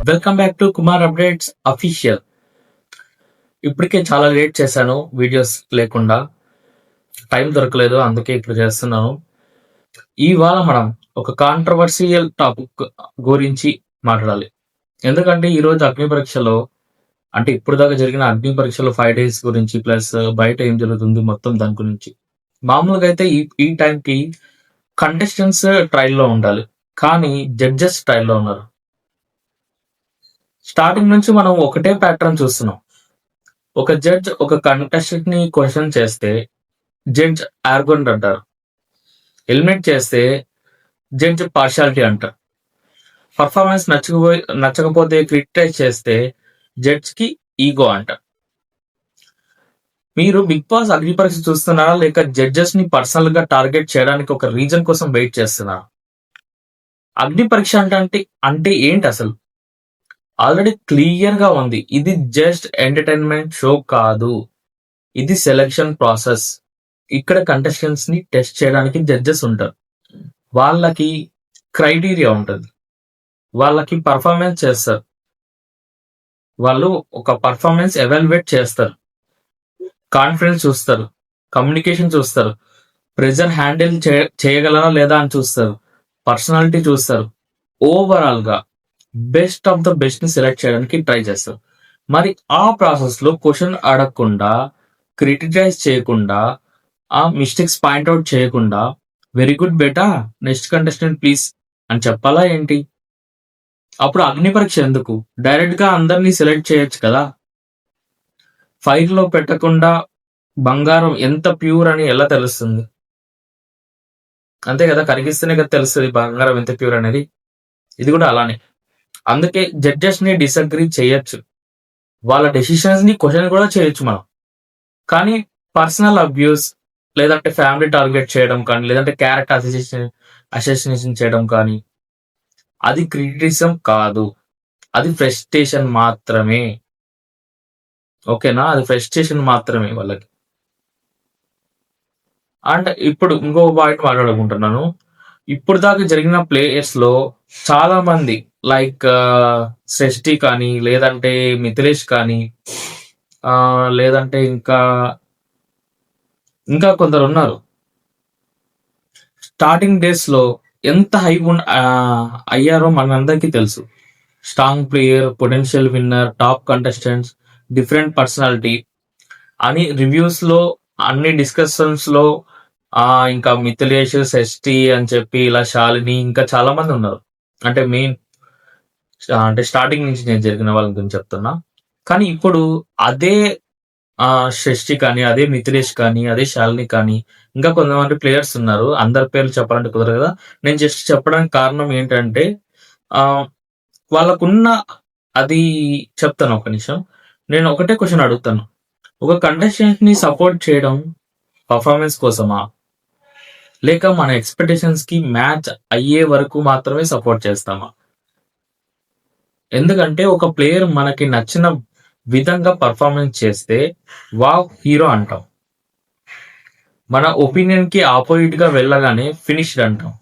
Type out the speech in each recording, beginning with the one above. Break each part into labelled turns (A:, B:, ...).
A: Welcome back to Kumar updates official. ఇప్పటికే చాలా late చేశాను వీడియోస్ లేకుండా. టైం దొరకలేదు, అందుకే ఇప్పుడు చేస్తున్నాను. ఇవాళ మనం ఒక కాంట్రవర్షియల్ టాపిక్ గురించి మాట్లాడాలి. ఎందుకంటే ఈరోజు అగ్ని పరీక్షలో, అంటే ఇప్పుడు దాకా జరిగిన అగ్ని పరీక్షలో 5 డేస్ గురించి ప్లస్ బయట ఏం జరుగుతుంది మొత్తం దాని గురించి. మామూలుగా అయితే ఈ ఈ టైంకి కంటెస్టెంట్స్ ట్రయల్లో ఉండాలి, కానీ జడ్జెస్ ట్రయల్లో ఉన్నారు. స్టార్టింగ్ నుంచి మనం ఒకటే ప్యాటర్న్ చూస్తున్నాం. ఒక జడ్జ్ ఒక కంటెస్టెంట్ ని క్వశ్చన్ చేస్తే జడ్జ్ ఆర్గొంట్ అంటారు. ఎలిమినేట్ చేస్తే జడ్జ్ పార్షాలిటీ అంటారు. పర్ఫార్మెన్స్ నచ్చకపోతే క్రిటిసైజ్ చేస్తే జడ్జ్ కి ఈగో అంటారు. మీరు బిగ్ బాస్ అగ్ని పరీక్ష చూస్తున్నారా, లేక జడ్జెస్ ని పర్సనల్ గా టార్గెట్ చేయడానికి ఒక రీజన్ కోసం వెయిట్ చేస్తున్నారా? అగ్ని పరీక్ష అంటే ఏంటి అసలు? ఆల్రెడీ క్లియర్ గా ఉంది. ఇది జస్ట్ ఎంటర్టైన్మెంట్ షో కాదు, ఇది సెలక్షన్ ప్రాసెస్. ఇక్కడ కంటెస్టెంట్స్ ని టెస్ట్ చేయడానికి జడ్జెస్ ఉంటారు. వాళ్ళకి క్రైటీరియా ఉంటుంది, వాళ్ళకి పర్ఫార్మెన్స్ చేస్తారు, వాళ్ళు ఒక పర్ఫార్మెన్స్ ఎవాల్యుయేట్ చేస్తారు, కాన్ఫిడెన్స్ చూస్తారు, కమ్యూనికేషన్ చూస్తారు, ప్రెజర్ హ్యాండిల్ చేయగలరా లేదా అని చూస్తారు, పర్సనాలిటీ చూస్తారు. ఓవరాల్ గా బెస్ట్ ఆఫ్ ద బెస్ట్ ని సెలెక్ట్ చేయడానికి ట్రై చేస్తారు. మరి ఆ ప్రాసెస్ లో క్వశ్చన్ అడగకుండా, క్రిటిసైజ్ చేయకుండా, ఆ మిస్టేక్స్ పాయింట్అవుట్ చేయకుండా very good beta, next contestant please అని చెప్పాలా ఏంటి? అప్పుడు అగ్ని పరీక్ష ఎందుకు? డైరెక్ట్ గా అందరినీ సెలెక్ట్ చేయొచ్చు కదా. ఫైర్ లో పెట్టకుండా బంగారం ఎంత ప్యూర్ అని ఎలా తెలుస్తుంది? అంతే కదా, కరిగిస్తేనే కదా తెలుస్తుంది బంగారం ఎంత ప్యూర్ అనేది. ఇది కూడా అలానే. అందుకే జడ్జెస్ ని డిసగ్రీ చేయొచ్చు, వాళ్ళ డెసిషన్స్ ని క్వశ్చన్ కూడా చేయొచ్చు మనం. కానీ పర్సనల్ అబ్యూస్, లేదంటే ఫ్యామిలీ టార్గెట్ చేయడం కానీ, లేదంటే క్యారెక్టర్ అసోసియేషన్ చేయడం కానీ, అది క్రిటిసిజం కాదు, అది ఫ్రస్ట్రేషన్ మాత్రమే. ఓకేనా, అది ఫ్రస్ట్రేషన్ మాత్రమే వాళ్ళకి. అండ్ ఇప్పుడు ఇంకో పాయింట్ మాట్లాడుకుంటున్నాను. ఇప్పుడు దాకా జరిగిన ప్లేయర్స్ లో చాలా మంది లైక్ సృష్టి కానీ, లేదంటే మిథిలేష్ కానీ, లేదంటే ఇంకా కొందరు ఉన్నారు. స్టార్టింగ్ డేస్ లో ఎంత హైప్ అయ్యారో మనందరికీ తెలుసు. Strong player, potential winner, top contestants, different personality అని రివ్యూస్ లో, అన్ని డిస్కషన్స్ లో ఇంకా మిథిలేష్, షష్ఠి అని చెప్పి ఇలా శాలిని ఇంకా చాలా మంది ఉన్నారు. అంటే మెయిన్ అంటే స్టార్టింగ్ నుంచి నేను జరిగిన వాళ్ళ గురించి చెప్తున్నా. కానీ ఇప్పుడు అదే షష్ఠి కానీ, అదే మిథిలేష్ కానీ, అదే శాలిని కానీ, ఇంకా కొంతమంది ప్లేయర్స్ ఉన్నారు. అందరి పేర్లు చెప్పాలంటే కుదరదు కదా. నేను జస్ట్ చెప్పడానికి కారణం ఏంటంటే వాళ్ళకున్న అది చెప్తాను. ఒక నిమిషం, నేను ఒకటే క్వశ్చన్ అడుగుతాను. ఒక కంటెస్టెంట్ ని సపోర్ట్ చేయడం పర్ఫార్మెన్స్ కోసమా, లేక మన ఎక్స్పెక్టేషన్స్ కి మ్యాచ్ అయ్యే వరకు మాత్రమే సపోర్ట్ చేస్తామా? ఎందుకంటే ఒక ప్లేయర్ మనకి నచ్చిన విధంగా పర్ఫార్మెన్స్ చేస్తే వావ్ హీరో అంటాం. మన ఒపీనియన్ కి ఆపోజిట్ గా వెళ్ళగానే ఫినిష్డ్ అంటాం,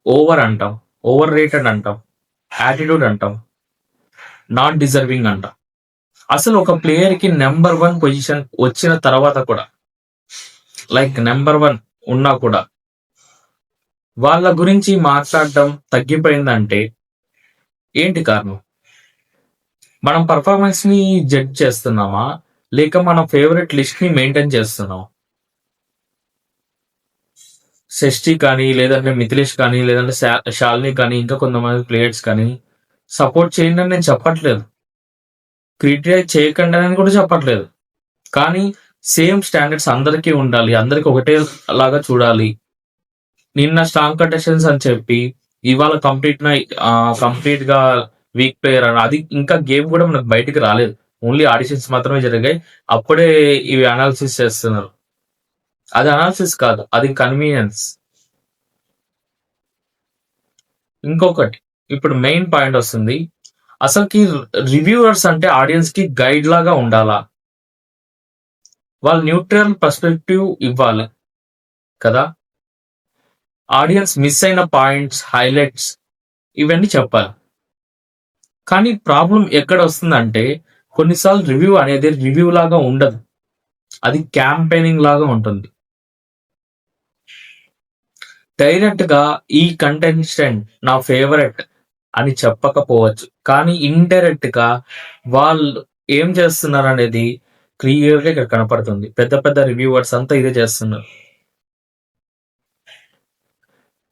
A: ఓవర్ అంటాం, ఓవర్ రేటెడ్ అంటాం, యాటిట్యూడ్ అంటాం, నాట్ డిజర్వింగ్ అంటాం. అసలు ఒక ప్లేయర్ కి నెంబర్ 1 పొజిషన్ వచ్చిన తర్వాత కూడా, లైక్ నెంబర్ 1 ఉన్నా కూడా వాళ్ళ గురించి మాట్లాడడం తగ్గిపోయిందంటే ఏంటి కారణం? మనం పర్ఫార్మెన్స్ ని జడ్జ్ చేస్తున్నామా, లేక మన ఫేవరెట్ లిస్ట్ ని మెయింటైన్ చేస్తున్నాం? షష్ఠి కానీ, లేదంటే మిథిలేష్ కానీ, లేదంటే శాలిని కానీ, ఇంకా కొంతమంది ప్లేయర్స్ కానీ సపోర్ట్ చేయండి అని నేను చెప్పట్లేదు, క్రిటిసైజ్ చేయకండి అని కూడా చెప్పట్లేదు. కానీ సేమ్ స్టాండర్డ్స్ అందరికీ ఉండాలి, అందరికి ఒకటే లాగా చూడాలి. నిన్న స్ట్రాంగ్ కంటెస్టెంట్స్ అని చెప్పి ఇవాళ కంప్లీట్ గా వీక్ ప్లేయర్ అని, అది ఇంకా గేమ్ కూడా మనకు బయటికి రాలేదు, ఓన్లీ ఆడిషన్స్ మాత్రమే జరిగాయి. అప్పుడే ఇవి అనాలిసిస్ చేస్తున్నారు. అది అనాలిసిస్ కాదు, అది కన్వీనియన్స్. ఇంకొకటి, ఇప్పుడు మెయిన్ పాయింట్ వస్తుంది. అసలుకి రివ్యూవర్స్ అంటే ఆడియన్స్ కి గైడ్ లాగా ఉండాలా? వాళ్ళు న్యూట్రల్ పర్స్పెక్టివ్ ఇవ్వాలి కదా. ఆడియన్స్ మిస్ అయిన పాయింట్స్, హైలైట్స్ ఇవన్నీ చెప్పాలి. కానీ ప్రాబ్లం ఎక్కడ వస్తుందంటే కొన్నిసార్లు రివ్యూ అనేది రివ్యూ లాగా ఉండదు. అది క్యాంపెయినింగ్ లాగా ఉంటుంది. డైరెక్ట్‌గా ఈ కంటెస్టెంట్ నా ఫేవరెట్ అని చెప్పకపోవచ్చు. కానీ ఇండైరెక్ట్‌గా వాళ్ళు ఏం చేస్తున్నారనేది క్లియర్‌గా ఇక్కడ కనపడుతుంది. పెద్ద పెద్ద రివ్యూవర్స్ అంతా ఇదే చేస్తున్నారు.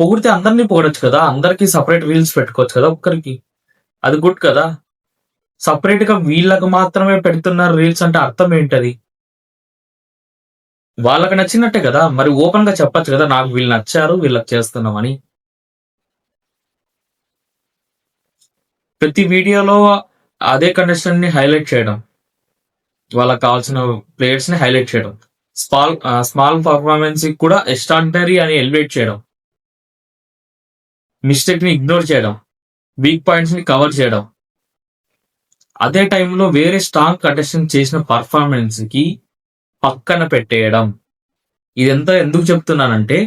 A: పొగిడితే అందరిని పొగడొచ్చు కదా! అందరికి సెపరేట్ రీల్స్ పెట్టుకోవచ్చు కదా! ఒక్కరికి. అది గుడ్ కదా! సెపరేట్‌గా వీళ్ళకి మాత్రమే పెడుతున్నారు రీల్స్ అంటే అర్థం ఏంటది? వాళ్ళకి నచ్చినట్టే కదా! మరి ఓపెన్‌గా చెప్పొచ్చు కదా! నాకు వీళ్ళు నచ్చారు. వీళ్ళకి చేస్తున్నామని. ప్రతి వీడియోలో అదే కంటెస్టెంట్‌ని హైలైట్ చేయడం. వాళ్ళకి కావాల్సిన ప్లేయర్స్‌ని హైలైట్ చేయడం. స్మాల్ పర్ఫార్మెన్స్‌కి కూడా ఎక్స్ట్రార్డినరీ అని ఎలివేట్ చేయడం. మిస్టేక్‌ని ఇగ్నోర్ చేయడం. వీక్ పాయింట్స్‌ని కవర్ చేయడం. అదే టైంలో వేరే స్ట్రాంగ్ కంటెస్టెంట్ చేసిన పర్ఫార్మెన్స్‌కి పక్కన పెట్టేయడం. ఇదంతా ఎందుకు చెప్తున్నానంటే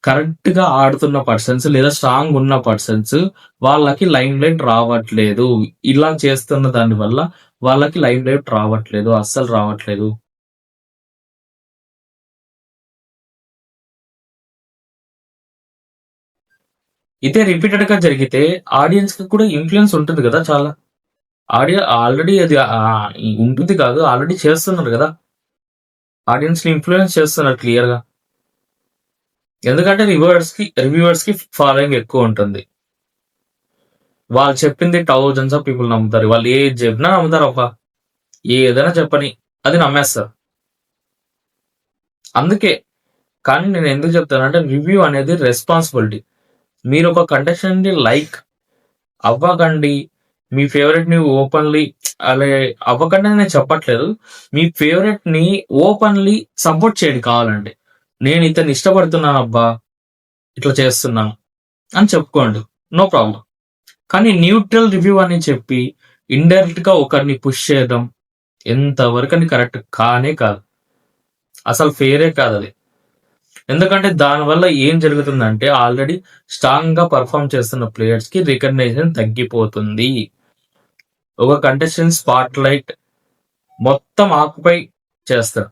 A: కరెక్ట్‌గా ఆడుతున్న పర్సన్స్ లేదా స్ట్రాంగ్ ఉన్న పర్సన్స్ వాళ్ళకి లైమ్ లైట్ రావట్లేదు. ఇలా చేస్తున్న దాని వల్ల వాళ్ళకి లైమ్ లైట్ రావట్లేదు. అస్సలు రావట్లేదు. ఇదే రిపీటెడ్‌గా జరిగితే ఆడియన్స్‌కి కూడా ఇన్‌ఫ్లూయెన్స్ ఉంటుంది గదా! చాలా. ఆల్రెడీ అది ఉంటుంది కాదు. ఆల్రెడీ చేస్తున్నారు గదా! ఆడియన్స్‌ని ఇన్‌ఫ్లూయెన్స్ చేస్తున్నారు క్లియర్‌గా. ఎందుకంటే రివ్యూవర్స్‌కి ఫాలోయింగ్ ఎక్కువుంటుంది. వాళ్ళు చెప్పింది థౌసండ్స్ ఆఫ్ పీపుల్ నమ్ముతారు. వాళ్ళు ఏది చెప్పినా నమ్ముతారబ్బా! ఏదైనా చెప్పని. అది నమ్మేస్తారు. అందుకే. కానీ నేను ఎందుకు చెప్తానంటే రివ్యూ అనేది రెస్పాన్సిబిలిటీ. మీరొక కంటెస్టెంట్‌ని లైక్ అవ్వకండి. మీ ఫేవరెట్‌ని ఓపెన్‌లీ అలే అవ్వకండి అని నేను చెప్పట్లేదు. మీ ఫేవరెట్‌ని ఓపెన్‌లీ సపోర్ట్ చేయండి కావాలంటే. నేను ఇతన్ని ఇష్టపడుతున్నానబ్బా! ఇట్లా చేస్తున్నాను అని చెప్పుకోండి. No problem. కానీ న్యూట్రల్ రివ్యూ అని చెప్పి ఇండైరెక్ట్‌గా ఒకరిని పుష్ చేయడం ఎంతవరకని కరెక్ట్ కానే కాదు. అసలు ఫెయిరే కాదది. ఎందుకంటే దానివల్ల ఏం జరుగుతుందంటే ఆల్రెడీ స్ట్రాంగ్‌గా పెర్ఫార్మ్ చేస్తున్న ప్లేయర్స్‌కి రికగ్నిషన్ తగ్గిపోతుంది. ఒక కంటెస్టెంట్ స్పాట్‌లైట్ మొత్తం ఆక్యుపై చేస్తారు.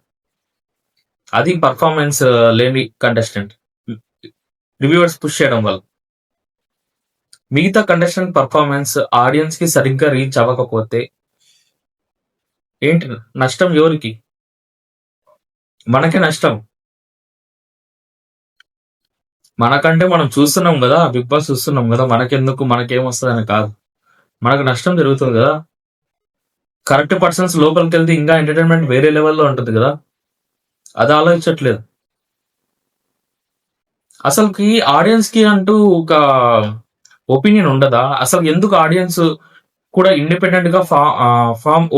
A: అది పెర్ఫార్మన్స్ లేని కంటెస్టెంట్. రివ్యూవర్స్ పుష్ చేయడం వల్ల. మిగతా కంటెస్టెంట్ పెర్ఫార్మన్స్ ఆడియన్స్‌కి సరిగ్గా రీచ్ అవ్వకపోతే ఏంటి నష్టం ఎవరికి? మనకే నష్టం. మనకంటే మనం చూస్తున్నాం గదా! 'బిగ్ బాస్' చూస్తున్నాం గదా! మనకెందుకు మనకేమొస్తదని కాదు. మనకు నష్టం జరుగుతుంది గదా! కరెక్ట్ పర్సన్స్ లోపలికెళ్తే ఇంకా ఎంటర్‌టైన్‌మెంట్ వేరే లెవెల్‌లో ఉంటది గదా! అది ఆలోచించట్లేదు. అసలకి ఆడియన్స్‌కి అంటూ ఒక ఒపీనియన్ ఉండదా? అసలు ఎందుకు ఆడియన్స్ కూడా ఇండిపెండెంట్‌గా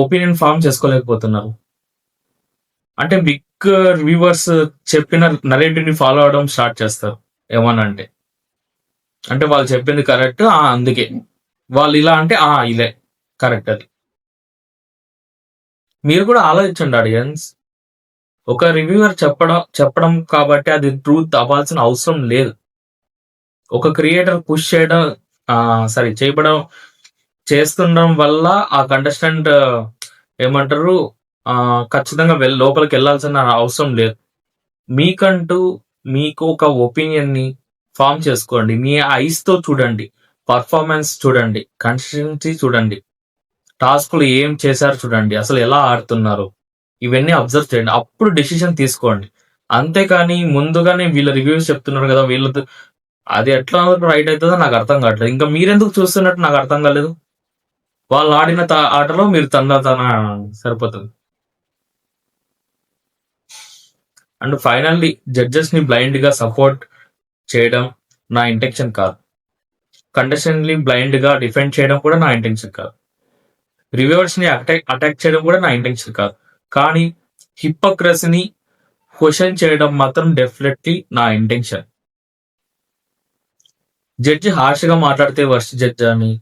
A: ఒపీనియన్ ఫార్మ్ చేసుకోలేకపోతున్నారు? అంటే బిగ్ రివ్యూవర్స్ చెప్పిన నరేటివ్‌ని ఫాలో అవ్వడం స్టార్ట్ చేస్తారు. ఏమన్నా అంటే. అంటే వాళ్ళు చెప్పింది కరెక్ట్. అందుకే. వాళ్ళు ఇలా అంటే ఇదే కరెక్ట్ అది. మీరు కూడా ఆలోచించండి ఆడియన్స్. ఒక రివ్యూవర్ చెప్పడం కాబట్టి అది ట్రూత్ అవ్వాల్సిన అవసరం లేదు. ఒక క్రియేటర్ పుష్ చేయడం చేయబడం చేస్తుండడం వల్ల ఆ కంటెస్టెంట్ ఏమంటారు ఖచ్చితంగా లోపలికెళ్ళాల్సిన అవసరం లేదు. మీకంటూ మీకు ఒక ఒపీనియన్‌ని ఫార్మ్ చేసుకోండి. మీ ఐస్‌తో చూడండి. పెర్ఫార్మన్స్ చూడండి. కన్సిస్టెన్సీ చూడండి. టాస్క్‌లు ఏం చేశారో చూడండి. అసలు ఎలా ఆడుతున్నారు? ఇవన్నీ అబ్జర్వ్ చేయండి. అప్పుడు డెసిషన్ తీసుకోండి. అంతేకాని ముందుగానే వీళ్ళ రివ్యూస్ చెప్తున్నారు గదా! వీళ్ళతో అది ఎట్లా రైట్ అయితదో నాకు అర్థం కావట్లేదు. ఇంకా మీరెందుకు చూస్తున్నట్టు నాకు అర్థం కాలేదు. వాళ్ళు ఆడిన ఆటలో మీరు సరిపోతది. అండ్ ఫైనల్లీ జడ్జెస్‌ని బ్లైండ్‌గా సపోర్ట్ చేయడం నా ఇంటెన్షన్ కాదు. కంటెస్టెంట్‌ని బ్లైండ్‌గా డిఫెండ్ చేయడం కూడా నా ఇంటెన్షన్ కాదు. రివ్యూవర్స్‌ని అటాక్ చేయడం కూడా నా ఇంటెన్షన్ కాదు. కానీ హిపోక్రసీని క్వెషన్ చేయడం మాత్రం డెఫినెట్‌లీ నా ఇంటెన్షన్. జడ్జి హార్ష్‌గా మాట్లాడితే వర్స్ట్ జడ్జ్ అని.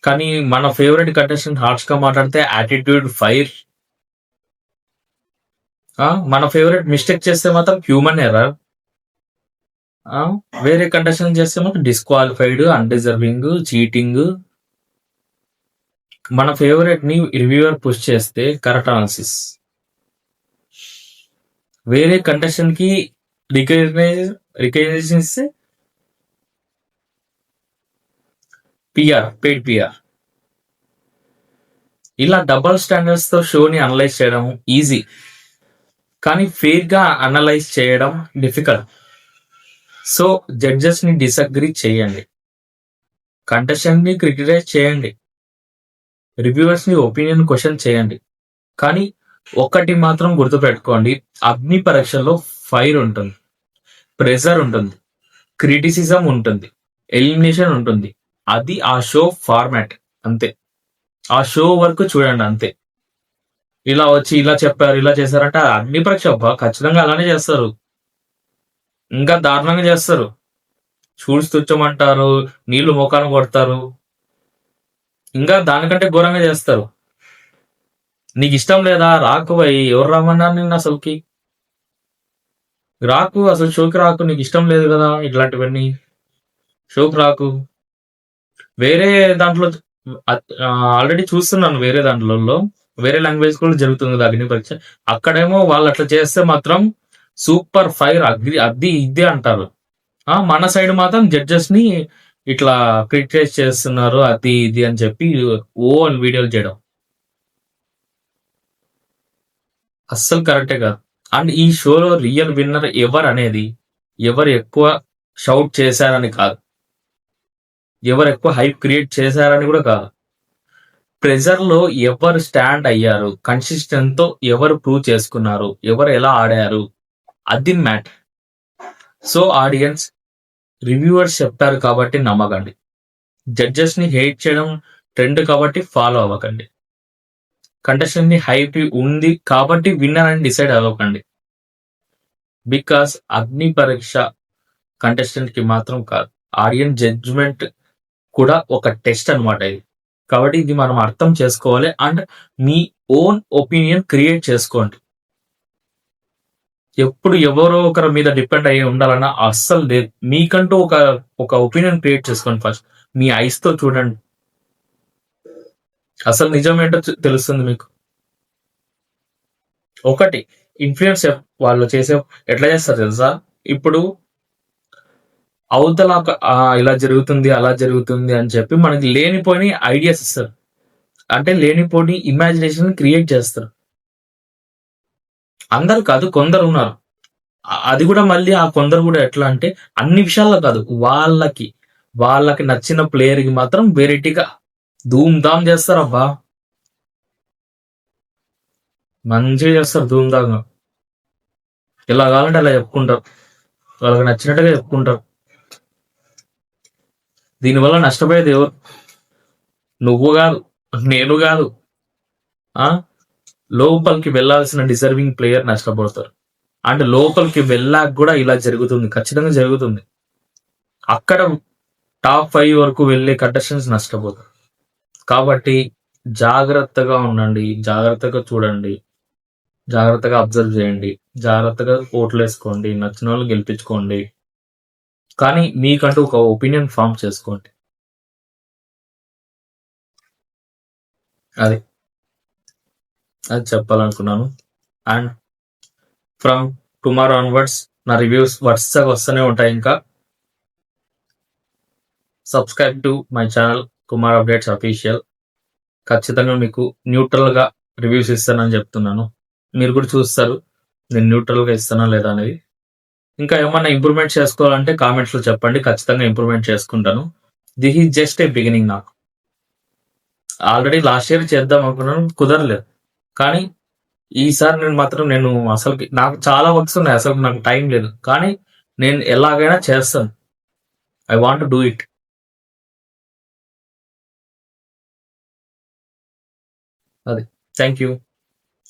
A: కానీ మన ఫేవరెట్ కంటెస్టెంట్ హార్ష్‌గా మాట్లాడితే యాటిట్యూడ్ ఫైర్. మన ఫేవరెట్ మిస్టేక్ చేస్తే మాత్రం హ్యూమన్ ఎర్రర్. ఆ! వేరే కంటెస్టెంట్ చేస్తే మాత్రం డిస్‌క్వాలిఫైడ్, అన్‌డిజర్వింగ్, చీటింగ్. మన ఫేవరెట్ ని రివ్యూవర్ పుష్ చేస్తే కరెక్ట్ అనాలిసిస్. వేరే కంటెస్టెంట్ కి రికగ్నైజేషన్ ఇస్తే పిఆర్, పెయిడ్ పిఆర్. ఇలా డబుల్ స్టాండర్డ్స్ తో షోని అనలైజ్ చేయడం ఈజీ, కానీ ఫెయిర్ గా అనలైజ్ చేయడం డిఫికల్ట్. సో జడ్జెస్ ని డిసగ్రీ చేయండి, కంటెస్టెంట్ ని క్రిటిసైజ్ చేయండి, రివ్యూవర్స్ ని ఒపీనియన్ క్వశ్చన్ చేయండి. కానీ ఒక్కటి మాత్రం గుర్తుపెట్టుకోండి, అగ్ని పరీక్షల్లో ఫైర్ ఉంటుంది, ప్రెజర్ ఉంటుంది, క్రిటిసిజం ఉంటుంది, ఎలిమినేషన్ ఉంటుంది. అది ఆ షో ఫార్మాట్ అంతే. ఆ షో వరకు చూడండి అంతే. ఇలా వచ్చి ఇలా చెప్పారు, ఇలా చేశారంటే అగ్ని పరీక్ష అబ్బా, ఖచ్చితంగా అలానే చేస్తారు, ఇంకా దారుణంగా చేస్తారు. షూస్ తుచ్చమంటారు, నీళ్లు మోకాను కొడతారు, ఇంకా దానికంటే ఘోరంగా చేస్తారు. నీకు ఇష్టం లేదా రాకు భయ్, ఎవరు రమ్మన్నారు నిన్ను అసలుకి? రాకు, అసలు షోకి రాకు, నీకు ఇష్టం లేదు కదా ఇట్లాంటివన్నీ, షోకి రాకు. వేరే దాంట్లో ఆల్రెడీ చూస్తున్నాను, వేరే దాంట్లో వేరే లాంగ్వేజ్ కూడా జరుగుతుంది కదా అగ్ని పరీక్ష. అక్కడేమో వాళ్ళు అట్లా చేస్తే మాత్రం సూపర్ ఫైర్ అగ్ని అది ఇది అంటారు. మన సైడ్ మాత్రం జడ్జెస్ ని ఇట్లా క్రిటిసైజ్ చేస్తున్నారు అది ఇది అని చెప్పి అని వీడియోలు చేయడం అస్సలు కరెక్టే కాదు. అండ్ ఈ షోలో రియల్ విన్నర్ ఎవరు అనేది, ఎవరు ఎక్కువ షౌట్ చేశారని కాదు, ఎవరు ఎక్కువ హైప్ క్రియేట్ చేశారని కూడా కాదు, ప్రెజర్ లో ఎవరు స్టాండ్ అయ్యారు, కన్సిస్టెంట్ తో ఎవరు ప్రూవ్ చేసుకున్నారు, ఎవరు ఎలా ఆడారు, అది మ్యాటర్. సో ఆడియన్స్, రివ్యూవర్స్ చెప్పారు కాబట్టి నమ్మకండి, జడ్జెస్ ని హేట్ చేయడం ట్రెండ్ కాబట్టి ఫాలో అవ్వకండి, కంటెస్టెంట్ ని హైప్ ఉంది కాబట్టి విన్నర్ అని డిసైడ్ అవ్వకండి. బికాస్ అగ్ని పరీక్ష కంటెస్టెంట్ కి మాత్రం కాదు, ఆడియన్స్ జడ్జ్మెంట్ కూడా ఒక టెస్ట్ అనమాట ఇది. కాబట్టి ఇది మనం అర్థం చేసుకోవాలి and me own opinion create చేసుకోండి. ఎప్పుడు ఎవరో ఒకరి మీద డిపెండ్ అయ్యి ఉండాలన్నా అస్సలు లేదు. మీకంటూ ఒక ఒపీనియన్ క్రియేట్ చేసుకోండి. ఫస్ట్ మీ ఐస్ తో చూడండి, అసలు నిజం ఏంటో తెలుస్తుంది మీకు. ఒకటి ఇన్ఫ్లుయెన్స్ వాళ్ళు చేసే ఎట్లా చేస్తారు తెలుసా, ఇప్పుడు అవతల ఇలా జరుగుతుంది అలా జరుగుతుంది అని చెప్పి మనకి లేనిపోని ఐడియాస్ ఇస్తారు, అంటే లేనిపోని ఇమాజినేషన్ క్రియేట్ చేస్తారు. అందరు కాదు, కొందరు ఉన్నారు. అది కూడా మళ్ళీ ఆ కొందరు కూడా ఎట్లా అంటే అన్ని విషయాల్లో కాదు, వాళ్ళకి నచ్చిన ప్లేయర్ కి మాత్రం వెరైటీగా ధూమ్ ధామ్ చేస్తారు. అబ్బా మంచిగా చేస్తారు ధూమ్ ధామ్, ఎలా కావాలంటే అలా చెప్పుకుంటారు, వాళ్ళకి నచ్చినట్టుగా చెప్పుకుంటారు. దీనివల్ల నష్టపోయేది ఎవరు? నువ్వు కాదు, నేను కాదు, లోపలికి వెళ్లాల్సిన డిజర్వింగ్ ప్లేయర్ నష్టపోతారు. అంటే లోపలికి వెళ్ళాక కూడా ఇలా జరుగుతుంది, ఖచ్చితంగా జరుగుతుంది. అక్కడ టాప్ 5 వరకు వెళ్ళే కంటెస్టెంట్స్ నష్టపోతారు. కాబట్టి జాగ్రత్తగా ఉండండి, జాగ్రత్తగా చూడండి, జాగ్రత్తగా అబ్జర్వ్ చేయండి, జాగ్రత్తగా ఓట్లు వేసుకోండి, నచ్చిన వాళ్ళు గెలిపించుకోండి, కానీ మీకంటూ ఒక ఒపీనియన్ ఫామ్ చేసుకోండి. అది చెప్పాలనుకున్నాను. అండ్ ఫ్రమ్ టుమారో ఆన్వర్డ్స్ నా రివ్యూస్ వరుసగా వస్తూనే ఉంటాయి. ఇంకా subscribe to my channel Kumar updates official. ఖచ్చితంగా మీకు న్యూట్రల్ గా రివ్యూస్ ఇస్తానని చెప్తున్నాను. మీరు కూడా చూస్తారు నేను న్యూట్రల్ గా ఇస్తానా లేదా అనేది. ఇంకా ఏమన్నా ఇంప్రూవ్మెంట్ చేసుకోవాలంటే కామెంట్స్ లో చెప్పండి, ఖచ్చితంగా ఇంప్రూవ్మెంట్ చేసుకుంటాను. This is just a beginning. నాకు ఆల్రెడీ లాస్ట్ ఇయర్ చేద్దాం అనుకున్నాను, కుదరలేదు. కానీ ఈసారి నేను అసలు నాకు చాలా వర్క్స్ ఉన్నాయి, అసలు నాకు టైం లేదు, కానీ నేను ఎలాగైనా చేస్తాను. I want do it. అది thank you.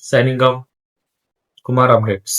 A: Signing off, Kumar updates.